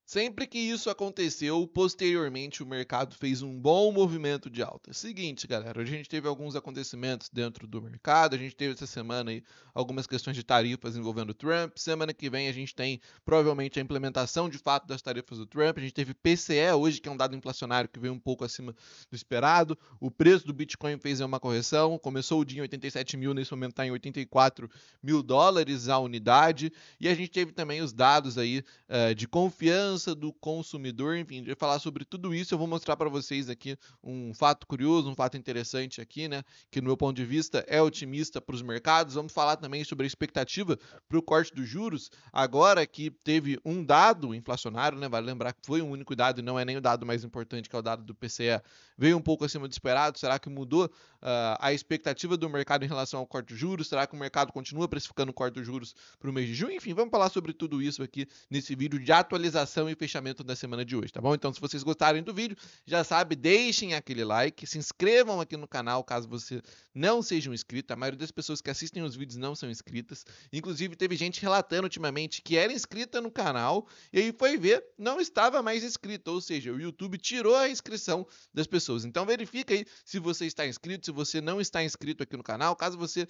Sempre que isso aconteceu, posteriormente o mercado fez um bom movimento de alta. Seguinte, galera, hoje a gente teve alguns acontecimentos dentro do mercado, a gente teve essa semana aí algumas questões de tarifas envolvendo o Trump, semana que vem a gente tem provavelmente a implementação de fato das tarifas do Trump, a gente teve PCE hoje, que é um dado inflacionário que veio um pouco acima do esperado, o preço do Bitcoin fez uma correção, começou o dia em 87 mil, nesse momento está em 84 mil dólares a unidade, e a gente teve também os dados aí de confiança do consumidor, enfim, de falar sobre tudo isso, eu vou mostrar para vocês aqui um fato curioso, um fato interessante aqui, né, que no meu ponto de vista é otimista para os mercados. Vamos falar também sobre a expectativa para o corte dos juros, agora que teve um dado inflacionário, né, vale lembrar que foi um único dado e não é nem o dado mais importante, que é o dado do PCE, veio um pouco acima do esperado, será que mudou a expectativa do mercado em relação ao corte dos juros? Será que o mercado continua precificando o corte dos juros para o mês de junho? Enfim, vamos falar sobre tudo isso aqui nesse vídeo de atualização e fechamento da semana de hoje, tá bom? Então, se vocês gostarem do vídeo, já sabe, deixem aquele like, se inscrevam aqui no canal caso você não seja um inscrito. A maioria das pessoas que assistem os vídeos não são inscritas. Inclusive, teve gente relatando ultimamente que era inscrita no canal e aí foi ver, não estava mais inscrita, ou seja, o YouTube tirou a inscrição das pessoas. Então, verifica aí se você está inscrito, se você não está inscrito aqui no canal. Caso você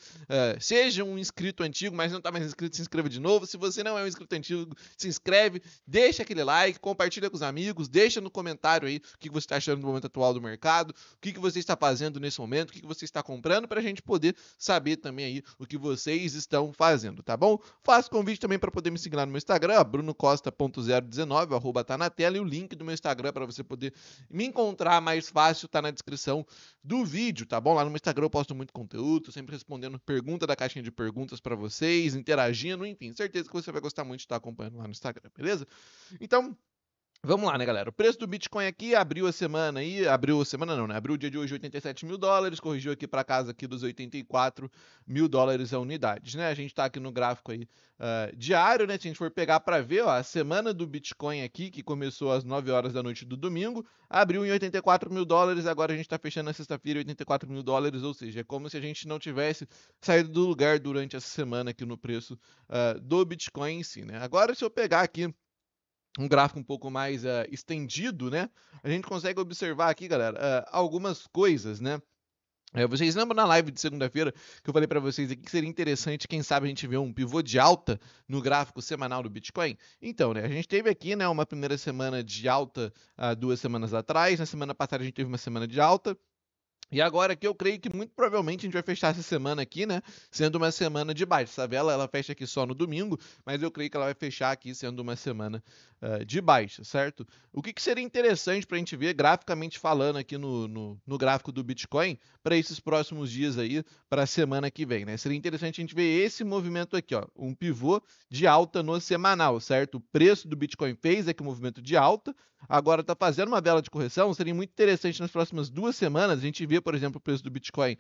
seja um inscrito antigo, mas não está mais inscrito, se inscreva de novo. Se você não é um inscrito antigo, se inscreve, deixa aquele like, compartilha com os amigos, deixa no comentário aí o que você está achando do momento atual do mercado, o que você está fazendo nesse momento, o que você está comprando, para a gente poder saber também aí o que vocês estão fazendo, tá bom? Faço convite também para poder me seguir lá no meu Instagram, brunocosta.019, arroba tá na tela, e o link do meu Instagram para você poder me encontrar mais fácil tá na descrição do vídeo, tá bom? Lá no meu Instagram eu posto muito conteúdo, sempre respondendo pergunta da caixinha de perguntas para vocês, interagindo, enfim, certeza que você vai gostar muito de estar acompanhando lá no Instagram, beleza? Então, vamos lá, né, galera? O preço do Bitcoin aqui abriu a semana aí, abriu a semana não, né? Abriu o dia de hoje 87 mil dólares, corrigiu aqui para casa aqui dos 84 mil dólares a unidade, né? A gente tá aqui no gráfico aí diário, né? Se a gente for pegar para ver, ó, a semana do Bitcoin aqui, que começou às 9 horas da noite do domingo, abriu em 84 mil dólares, agora a gente tá fechando na sexta-feira 84 mil dólares, ou seja, é como se a gente não tivesse saído do lugar durante essa semana aqui no preço do Bitcoin em si, né? Agora, se eu pegar aqui um gráfico um pouco mais estendido, né? A gente consegue observar aqui, galera, algumas coisas, né? Vocês lembram na live de segunda-feira que eu falei para vocês aqui que seria interessante, quem sabe, a gente ver um pivô de alta no gráfico semanal do Bitcoin? Então, né, a gente teve aqui, né, uma primeira semana de alta 2 semanas atrás, na semana passada a gente teve uma semana de alta, e agora aqui eu creio que muito provavelmente a gente vai fechar essa semana aqui, né? Sendo uma semana de baixa. Essa vela ela fecha aqui só no domingo, mas eu creio que ela vai fechar aqui sendo uma semana de baixa, certo? O que seria interessante para a gente ver graficamente falando aqui no gráfico do Bitcoin para esses próximos dias aí, para a semana que vem, né? Seria interessante a gente ver esse movimento aqui, ó, um pivô de alta no semanal, certo? O preço do Bitcoin fez aqui um movimento de alta, agora está fazendo uma vela de correção. Seria muito interessante nas próximas 2 semanas a gente ver, por exemplo, o preço do Bitcoin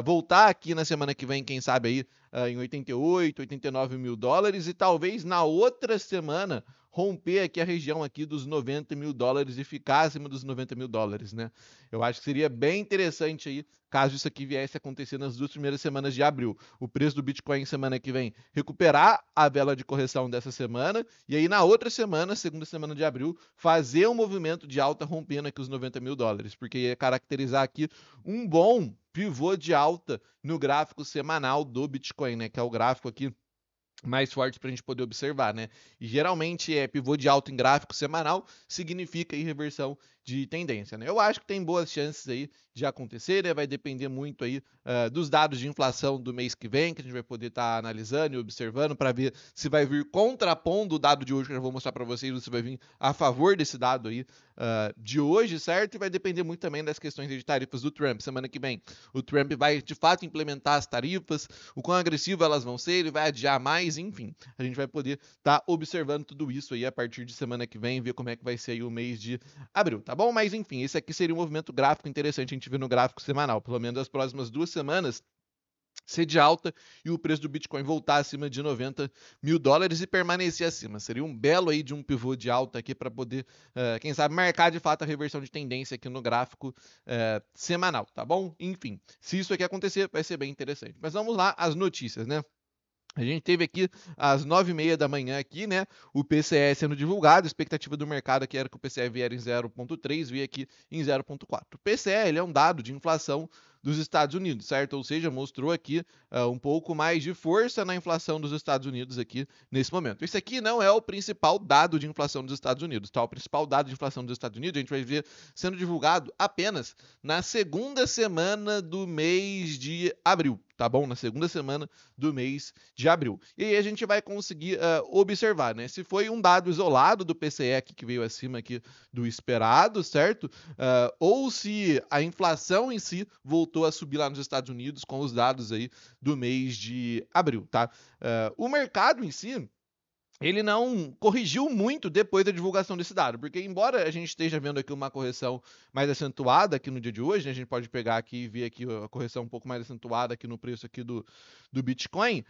voltar aqui na semana que vem, quem sabe aí em 88, 89 mil dólares, e talvez na outra semana romper aqui a região aqui dos 90 mil dólares e ficar acima dos 90 mil dólares, né? Eu acho que seria bem interessante aí, caso isso aqui viesse a acontecer nas 2 primeiras semanas de abril. O preço do Bitcoin semana que vem recuperar a vela de correção dessa semana, e aí na outra semana, segunda semana de abril, fazer um movimento de alta rompendo aqui os 90 mil dólares, porque ia caracterizar aqui um bom pivô de alta no gráfico semanal do Bitcoin, né? Que é o gráfico aqui mais forte para a gente poder observar, né? E geralmente pivô de alta em gráfico semanal significa aí reversão de tendência, né? Eu acho que tem boas chances aí de acontecer, né? Vai depender muito aí dos dados de inflação do mês que vem, que a gente vai poder estar analisando e observando para ver se vai vir contrapondo o dado de hoje que eu já vou mostrar para vocês, ou se vai vir a favor desse dado aí de hoje, certo? E vai depender muito também das questões de tarifas do Trump. Semana que vem o Trump vai de fato implementar as tarifas, o quão agressivo elas vão ser, ele vai adiar mais, enfim. A gente vai poder estar observando tudo isso aí a partir de semana que vem, ver como é que vai ser aí o mês de abril, tá bom? Mas enfim, esse aqui seria um movimento gráfico interessante a gente ver no gráfico semanal, pelo menos as próximas 2 semanas ser de alta e o preço do Bitcoin voltar acima de 90 mil dólares e permanecer acima. Seria um belo aí de um pivô de alta aqui para poder, quem sabe, marcar de fato a reversão de tendência aqui no gráfico semanal, tá bom? Enfim, se isso aqui acontecer, vai ser bem interessante. Mas vamos lá, as notícias, né? A gente teve aqui às 9h30 da manhã aqui, né, o PCE sendo divulgado, a expectativa do mercado aqui era que o PCE vier em 0,3, veio aqui em 0,4. O PCE, ele é um dado de inflação dos Estados Unidos, certo? Ou seja, mostrou aqui um pouco mais de força na inflação dos Estados Unidos aqui nesse momento. Esse aqui não é o principal dado de inflação dos Estados Unidos, tá? O principal dado de inflação dos Estados Unidos a gente vai ver sendo divulgado apenas na segunda semana do mês de abril, tá bom? Na segunda semana do mês de abril. E aí a gente vai conseguir observar, né? Se foi um dado isolado do PCE aqui que veio acima aqui do esperado, certo? Ou se a inflação em si voltou a subir lá nos Estados Unidos com os dados aí do mês de abril, tá? O mercado em si, ele não corrigiu muito depois da divulgação desse dado, porque embora a gente esteja vendo aqui uma correção mais acentuada aqui no dia de hoje, né, a gente pode pegar aqui e ver aqui a correção um pouco mais acentuada aqui no preço aqui do Bitcoin,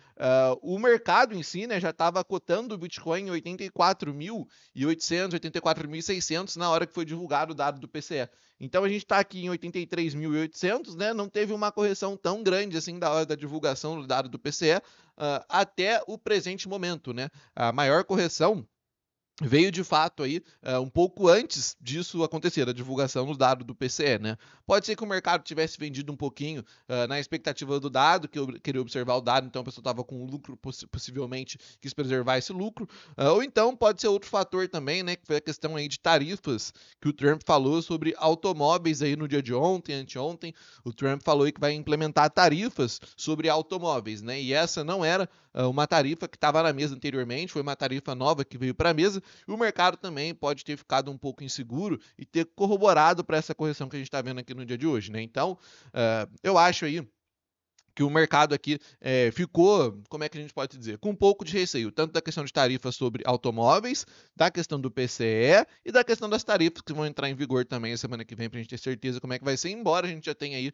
o mercado em si, né, já estava cotando o Bitcoin em 84.800, 84.600 na hora que foi divulgado o dado do PCE. Então a gente está aqui em 83.800, né, não teve uma correção tão grande assim da hora da divulgação do dado do PCE, até o presente momento, né? A maior correção veio de fato aí um pouco antes disso acontecer, da divulgação do dado do PCE, né? Pode ser que o mercado tivesse vendido um pouquinho na expectativa do dado, que eu queria observar o dado, então a pessoa estava com lucro, possivelmente quis preservar esse lucro, ou então pode ser outro fator também, né? Que foi a questão aí de tarifas que o Trump falou sobre automóveis aí no dia de ontem, anteontem. O Trump falou aí que vai implementar tarifas sobre automóveis, né? E essa não era uma tarifa que estava na mesa anteriormente, foi uma tarifa nova que veio para a mesa, e o mercado também pode ter ficado um pouco inseguro e ter corroborado para essa correção que a gente está vendo aqui no dia de hoje, né? Então, eu acho aí que o mercado aqui ficou, como é que a gente pode dizer, com um pouco de receio, tanto da questão de tarifas sobre automóveis, da questão do PCE e da questão das tarifas que vão entrar em vigor também a semana que vem, para a gente ter certeza como é que vai ser, embora a gente já tenha aí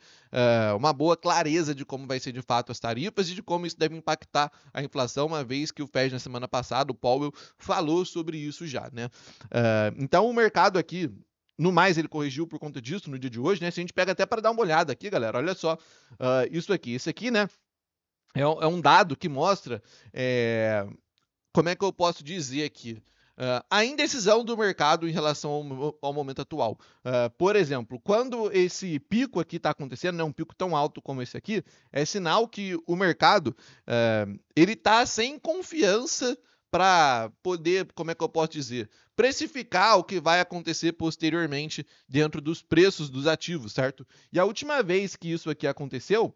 uma boa clareza de como vai ser de fato as tarifas e de como isso deve impactar a inflação, uma vez que o Fed na semana passada, o Powell, falou sobre isso já, né? Então o mercado aqui, no mais, ele corrigiu por conta disso no dia de hoje, né? Se a gente pega até para dar uma olhada aqui, galera, olha só, isso aqui. Esse aqui, né, é um dado que mostra, como é que eu posso dizer aqui, a indecisão do mercado em relação ao momento atual. Por exemplo, quando esse pico aqui está acontecendo, né, um pico tão alto como esse aqui, é sinal que o mercado ele está sem confiança para poder, como é que eu posso dizer, precificar o que vai acontecer posteriormente dentro dos preços dos ativos, certo? E a última vez que isso aqui aconteceu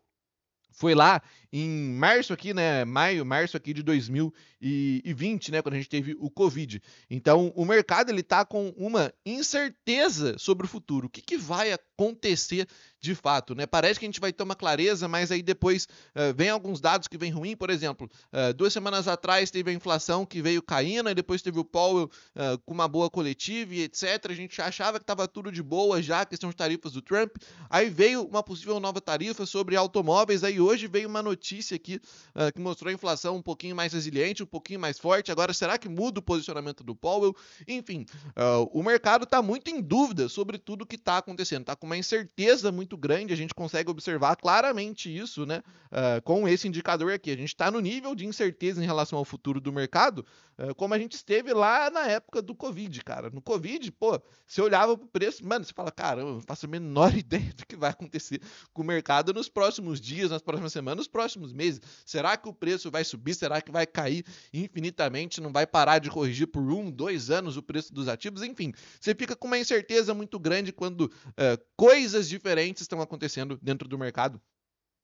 foi lá em março aqui, né, março aqui de 2020, né, quando a gente teve o Covid. Então, o mercado ele tá com uma incerteza sobre o futuro. O que vai acontecer de fato, né? Parece que a gente vai ter uma clareza, mas aí depois vem alguns dados que vêm ruim. Por exemplo, 2 semanas atrás teve a inflação que veio caindo, e depois teve o Powell com uma boa coletiva e etc. A gente achava que estava tudo de boa já, a questão de tarifas do Trump. Aí veio uma possível nova tarifa sobre automóveis, aí hoje veio uma notícia aqui que mostrou a inflação um pouquinho mais resiliente, um pouquinho mais forte. Agora, será que muda o posicionamento do Powell? Enfim, o mercado está muito em dúvida sobre tudo que está acontecendo. Está com uma incerteza muito grande, a gente consegue observar claramente isso, né? Com esse indicador aqui. A gente está no nível de incerteza em relação ao futuro do mercado, como a gente esteve lá na época do Covid, cara. No Covid, pô, você olhava pro preço, mano, você fala, caramba, eu não faço a menor ideia do que vai acontecer com o mercado nos próximos dias, nas próximas semanas, nos próximos meses. Será que o preço vai subir? Será que vai cair infinitamente? Não vai parar de corrigir por 1, 2 anos o preço dos ativos? Enfim, você fica com uma incerteza muito grande quando coisas diferentes estão acontecendo dentro do mercado.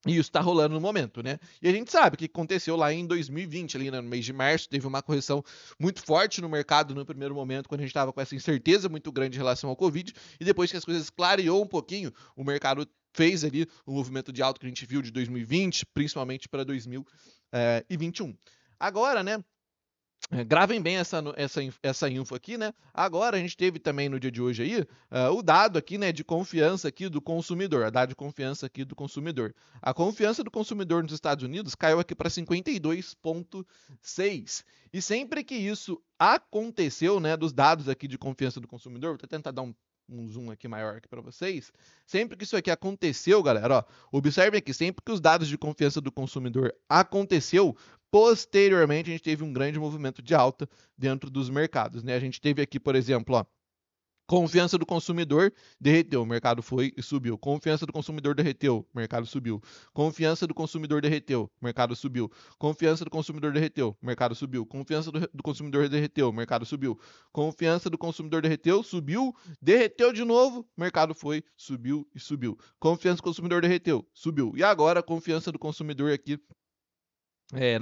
E isso está rolando no momento, né? E a gente sabe que aconteceu lá em 2020, ali, né, no mês de março, teve uma correção muito forte no mercado no primeiro momento, quando a gente estava com essa incerteza muito grande em relação ao Covid, e depois que as coisas clareou um pouquinho, o mercado fez ali o movimento de alta que a gente viu de 2020, principalmente para 2021. Agora, né? Gravem bem essa info aqui, né? Agora a gente teve também no dia de hoje aí o dado aqui, né, de confiança aqui do consumidor, a dado de confiança aqui do consumidor. A confiança do consumidor nos Estados Unidos caiu aqui para 52,6. E sempre que isso aconteceu, né, dos dados aqui de confiança do consumidor, vou tentar dar um zoom aqui maior aqui para vocês. Sempre que isso aqui aconteceu, galera, ó, observem aqui, sempre que os dados de confiança do consumidor aconteceu, posteriormente a gente teve um grande movimento de alta dentro dos mercados, né? A gente teve aqui, por exemplo, ó, confiança do consumidor derreteu, o mercado foi e subiu. Confiança do consumidor derreteu, o mercado subiu. Confiança do consumidor derreteu, o mercado subiu. Confiança do consumidor derreteu, o mercado subiu. Confiança do consumidor derreteu, o mercado subiu. Confiança do consumidor derreteu, subiu, derreteu de novo, o mercado foi, subiu e subiu. Confiança do consumidor derreteu, subiu. E agora a confiança do consumidor aqui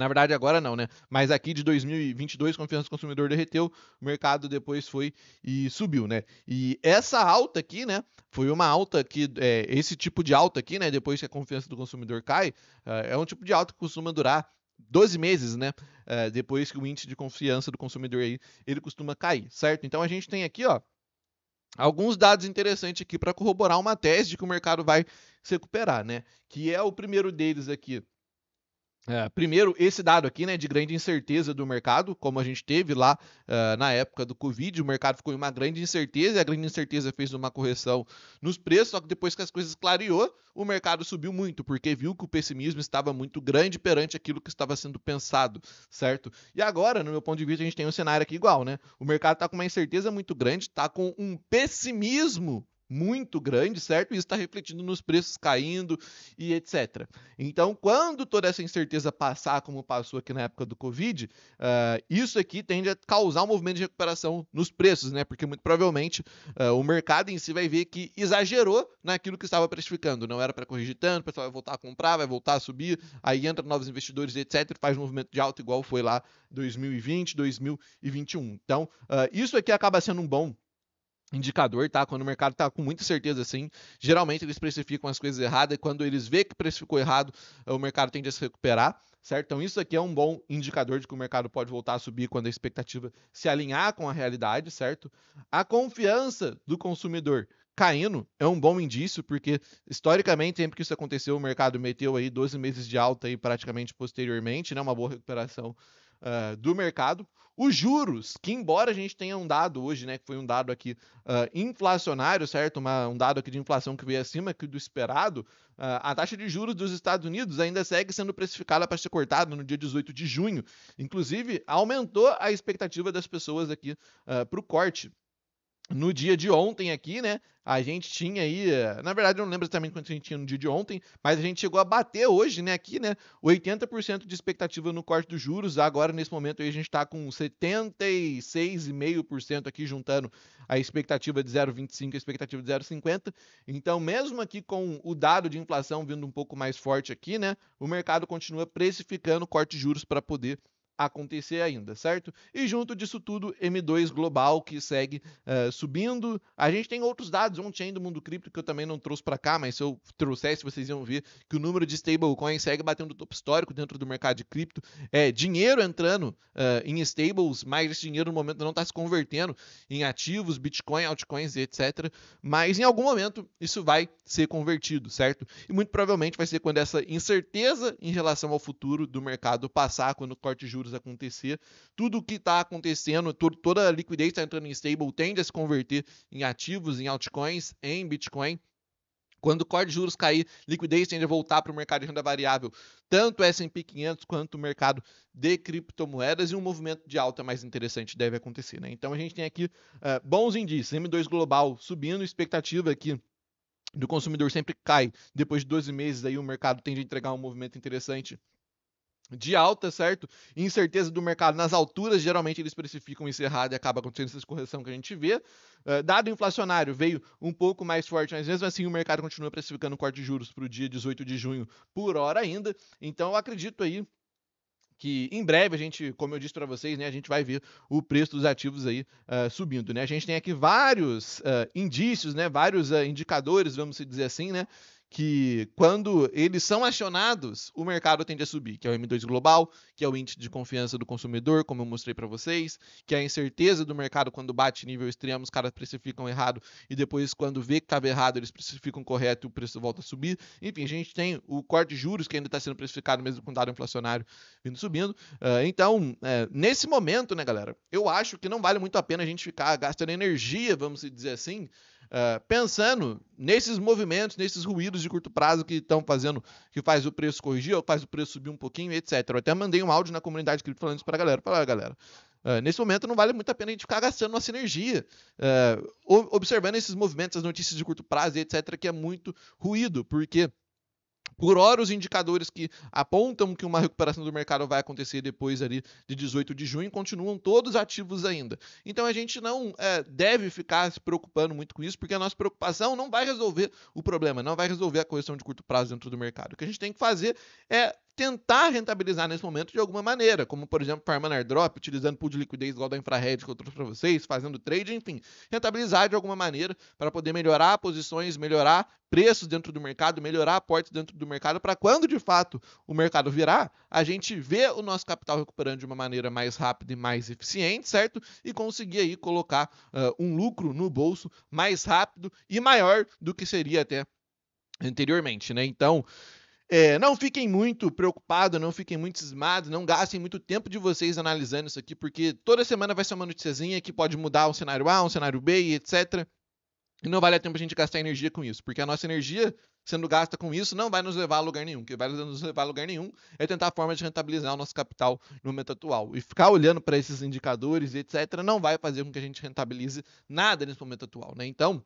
na verdade, agora não, né? Mas aqui de 2022, confiança do consumidor derreteu, o mercado depois foi e subiu, né? E essa alta aqui, né? Foi uma alta que, esse tipo de alta aqui, né? Depois que a confiança do consumidor cai, é um tipo de alta que costuma durar 12 meses, né? Depois que o índice de confiança do consumidor aí, ele costuma cair, certo? Então a gente tem aqui, ó, alguns dados interessantes aqui para corroborar uma tese de que o mercado vai se recuperar, né? Que é o primeiro deles aqui. Primeiro, esse dado aqui, né, de grande incerteza do mercado, como a gente teve lá na época do Covid, o mercado ficou em uma grande incerteza, e a grande incerteza fez uma correção nos preços, só que depois que as coisas clareou, o mercado subiu muito, porque viu que o pessimismo estava muito grande perante aquilo que estava sendo pensado, certo? E agora, no meu ponto de vista, a gente tem um cenário aqui igual, né? O mercado está com uma incerteza muito grande, está com um pessimismo muito grande, certo? E isso está refletindo nos preços caindo e etc. Então, quando toda essa incerteza passar, como passou aqui na época do Covid, isso aqui tende a causar um movimento de recuperação nos preços, né? Porque muito provavelmente o mercado em si vai ver que exagerou naquilo que estava precificando. Não era para corrigir tanto, o pessoal vai voltar a comprar, vai voltar a subir, aí entra novos investidores, etc., faz um movimento de alta igual foi lá 2020, 2021. Então, isso aqui acaba sendo um bom indicador, tá? Quando o mercado tá com muita certeza assim, geralmente eles precificam as coisas erradas e quando eles vê que precificou errado, o mercado tende a se recuperar, certo? Então isso aqui é um bom indicador de que o mercado pode voltar a subir quando a expectativa se alinhar com a realidade, certo? A confiança do consumidor caindo é um bom indício, porque historicamente, sempre que isso aconteceu, o mercado meteu aí 12 meses de alta aí praticamente posteriormente, né? Uma boa recuperação do mercado. Os juros, que embora a gente tenha um dado hoje, né, que foi um dado aqui inflacionário, certo? Um dado aqui de inflação que veio acima aqui do esperado, a taxa de juros dos Estados Unidos ainda segue sendo precificada para ser cortada no dia 18 de junho. Inclusive, aumentou a expectativa das pessoas aqui para o corte. No dia de ontem aqui, né, a gente tinha aí, na verdade eu não lembro exatamente quanto a gente tinha no dia de ontem, mas a gente chegou a bater hoje, né, aqui, né, 80% de expectativa no corte dos juros, agora nesse momento aí a gente está com 76,5% aqui juntando a expectativa de 0,25 e a expectativa de 0,50, então mesmo aqui com o dado de inflação vindo um pouco mais forte aqui, né, o mercado continua precificando o corte de juros para poder acontecer ainda, certo? E junto disso tudo, M2 global que segue subindo. A gente tem outros dados on-chain do mundo cripto que eu também não trouxe para cá, mas se eu trouxesse, vocês iam ver que o número de stablecoins segue batendo topo histórico dentro do mercado de cripto. Dinheiro entrando em stables, mas esse dinheiro no momento não está se convertendo em ativos, Bitcoin, altcoins e etc. Mas em algum momento isso vai ser convertido, certo? E muito provavelmente vai ser quando essa incerteza em relação ao futuro do mercado passar, quando o corte de juros acontecer, tudo o que está acontecendo, toda a liquidez está entrando em stable tende a se converter em ativos, em altcoins, em Bitcoin. Quando o corte de juros cair, liquidez tende a voltar para o mercado de renda variável, tanto o S&P 500 quanto o mercado de criptomoedas, e um movimento de alta mais interessante deve acontecer, né? Então a gente tem aqui bons indícios, M2 global subindo, expectativa aqui do consumidor sempre cai, depois de 12 meses aí o mercado tende a entregar um movimento interessante de alta, certo? Incerteza do mercado nas alturas, geralmente eles precificam isso errado e acaba acontecendo essa correção que a gente vê. Dado inflacionário veio um pouco mais forte, mas mesmo assim o mercado continua precificando corte de juros para o dia 18 de junho por hora ainda. Então eu acredito aí que em breve a gente, como eu disse para vocês, né, a gente vai ver o preço dos ativos aí subindo, né? A gente tem aqui vários indícios, né, vários indicadores, vamos dizer assim, né, que quando eles são acionados, o mercado tende a subir, que é o M2 global, que é o índice de confiança do consumidor, como eu mostrei para vocês, que é a incerteza do mercado quando bate nível extremo, os caras precificam errado e depois quando vê que estava errado, eles precificam correto e o preço volta a subir. Enfim, a gente tem o corte de juros que ainda está sendo precificado mesmo com dado inflacionário vindo subindo. Então, nesse momento, né, galera, eu acho que não vale muito a pena a gente ficar gastando energia, vamos dizer assim, pensando nesses movimentos, nesses ruídos de curto prazo que estão fazendo, que faz o preço corrigir, ou faz o preço subir um pouquinho, etc. Eu até mandei um áudio na comunidade cripto falando isso para a galera. Falar, galera, nesse momento não vale muito a pena a gente ficar gastando nossa energia, observando esses movimentos, as notícias de curto prazo, etc., que é muito ruído, porque por hora, os indicadores que apontam que uma recuperação do mercado vai acontecer depois ali de 18 de junho continuam todos ativos ainda. Então a gente não deve ficar se preocupando muito com isso, porque a nossa preocupação não vai resolver o problema, não vai resolver a correção de curto prazo dentro do mercado. O que a gente tem que fazer é tentar rentabilizar nesse momento de alguma maneira, como por exemplo farmando airdrop, utilizando pool de liquidez igual da InfraRed que eu trouxe para vocês, fazendo trade, enfim, rentabilizar de alguma maneira para poder melhorar posições, melhorar preços dentro do mercado, melhorar aportes dentro do mercado, para quando de fato o mercado virar, a gente vê o nosso capital recuperando de uma maneira mais rápida e mais eficiente, certo? E conseguir aí colocar um lucro no bolso mais rápido e maior do que seria até anteriormente, né? Então, não fiquem muito preocupados, não fiquem muito cismados, não gastem muito tempo de vocês analisando isso aqui, porque toda semana vai ser uma noticiazinha que pode mudar um cenário A, um cenário B e etc. E não vale a tempo a gente gastar energia com isso, porque a nossa energia sendo gasta com isso não vai nos levar a lugar nenhum. O que vai nos levar a lugar nenhum é tentar a forma de rentabilizar o nosso capital no momento atual. E ficar olhando para esses indicadores e etc. não vai fazer com que a gente rentabilize nada nesse momento atual, né? Então,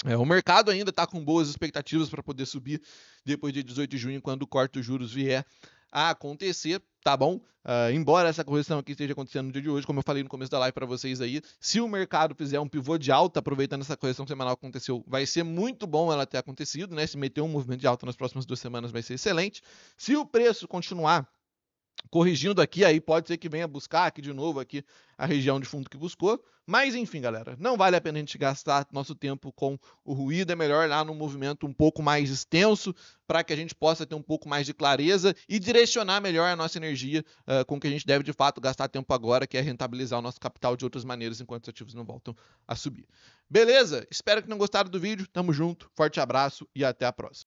o mercado ainda está com boas expectativas para poder subir depois de 18 de junho, quando o corte dos juros vier a acontecer, tá bom? Embora essa correção aqui esteja acontecendo no dia de hoje, como eu falei no começo da live para vocês aí, se o mercado fizer um pivô de alta, aproveitando essa correção semanal que aconteceu, vai ser muito bom ela ter acontecido, né? Se meter um movimento de alta nas próximas 2 semanas vai ser excelente. Se o preço continuar corrigindo aqui, aí pode ser que venha buscar aqui de novo aqui a região de fundo que buscou, mas enfim, galera, não vale a pena a gente gastar nosso tempo com o ruído, é melhor lá num movimento um pouco mais extenso, para que a gente possa ter um pouco mais de clareza e direcionar melhor a nossa energia com o que a gente deve de fato gastar tempo agora, que é rentabilizar o nosso capital de outras maneiras enquanto os ativos não voltam a subir. Beleza? Espero que tenham gostado do vídeo, tamo junto, forte abraço e até a próxima.